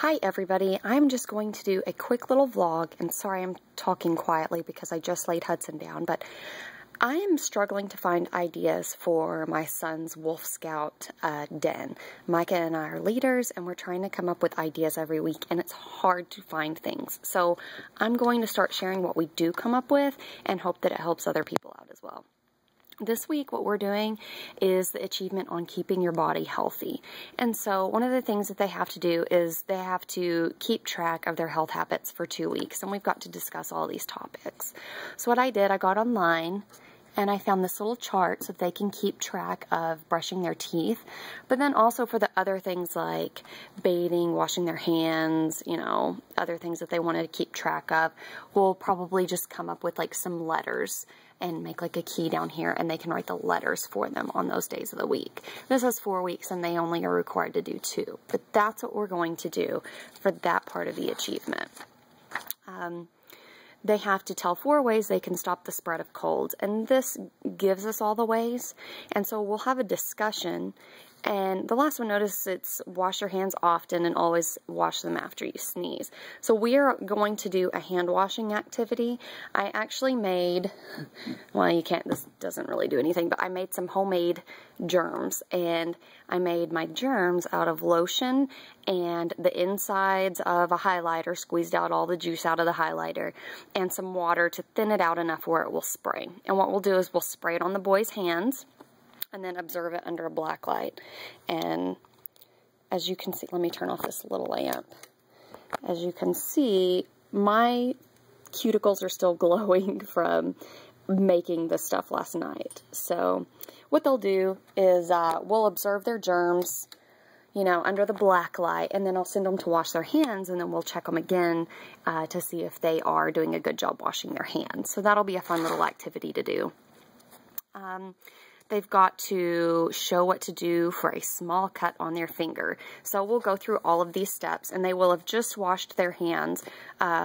Hi everybody, I'm just going to do a quick little vlog, and sorry I'm talking quietly because I just laid Hudson down, but I am struggling to find ideas for my son's Wolf Scout den. Micah and I are leaders, and we're trying to come up with ideas every week, and it's hard to find things. So I'm going to start sharing what we do come up with and hope that it helps other people out as well. This week, what we're doing is the achievement on keeping your body healthy. And so one of the things that they have to do is they have to keep track of their health habits for 2 weeks. And we've got to discuss all these topics. So what I did, I got online and I found this little chart so that they can keep track of brushing their teeth. But then also for the other things like bathing, washing their hands, you know, other things that they wanted to keep track of, we'll probably just come up with like some letters and make like a key down here, and they can write the letters for them on those days of the week. This is 4 weeks, and they only are required to do 2. But that's what we're going to do for that part of the achievement. They have to tell 4 ways they can stop the spread of colds, and this gives us all the ways. And so we'll have a discussion. And the last one, notice it's wash your hands often and always wash them after you sneeze. So we are going to do a hand washing activity. I actually made, well, you can't, this doesn't really do anything, but I made some homemade germs. And I made my germs out of lotion and the insides of a highlighter, squeezed out all the juice out of the highlighter, and some water to thin it out enough where it will spray. And what we'll do is we'll spray it on the boy's hands, and then observe it under a black light. And as you can see, let me turn off this little lamp. As you can see, my cuticles are still glowing from making this stuff last night. So what they'll do is we'll observe their germs, you know, under the black light, and then I'll send them to wash their hands, and then we'll check them again to see if they are doing a good job washing their hands. So that'll be a fun little activity to do. They've got to show what to do for a small cut on their finger. So we'll go through all of these steps, and they will have just washed their hands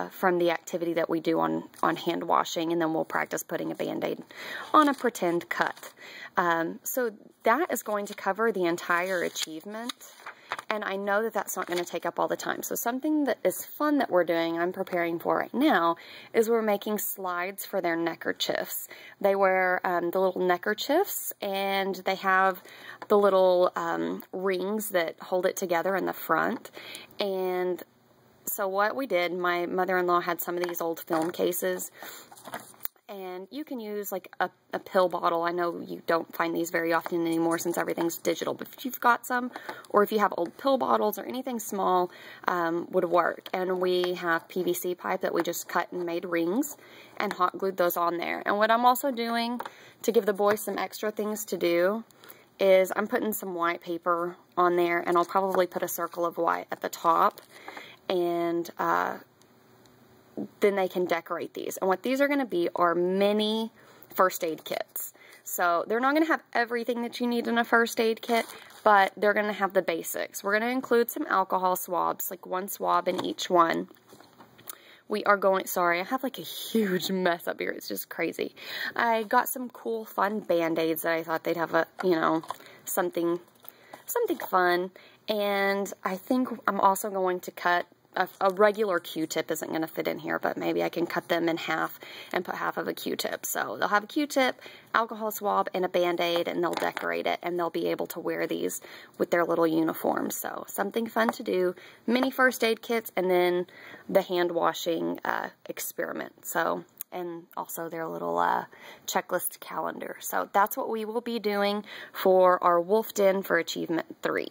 from the activity that we do on hand washing, and then we'll practice putting a Band-Aid on a pretend cut. So that is going to cover the entire achievement. And I know that that's not going to take up all the time. So something that is fun that we're doing, I'm preparing for right now, is we're making slides for their neckerchiefs. They wear the little neckerchiefs, and they have the little rings that hold it together in the front. And so what we did, my mother-in-law had some of these old film cases, and you can use like a pill bottle. I know you don't find these very often anymore since everything's digital, but if you've got some, or if you have old pill bottles or anything small, would work. And we have PVC pipe that we just cut and made rings and hot glued those on there. And what I'm also doing to give the boys some extra things to do is I'm putting some white paper on there, and I'll probably put a circle of white at the top, and then they can decorate these. And what these are going to be are mini first aid kits. So they're not going to have everything that you need in a first aid kit, but they're going to have the basics. We're going to include some alcohol swabs, like 1 swab in each one. We are going, sorry, I have like a huge mess up here. It's just crazy. I got some cool, fun Band-Aids that I thought they'd have a, you know, something fun. And I think I'm also going to cut a regular Q-tip. Isn't going to fit in here, but maybe I can cut them in half and put half of a Q-tip. So they'll have a Q-tip, alcohol swab, and a Band-Aid, and they'll decorate it, and they'll be able to wear these with their little uniforms. So something fun to do. Mini first aid kits, and then the hand washing experiment. So, and also their little checklist calendar. So that's what we will be doing for our Wolf Den for Achievement 3.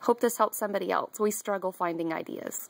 Hope this helps somebody else. We struggle finding ideas.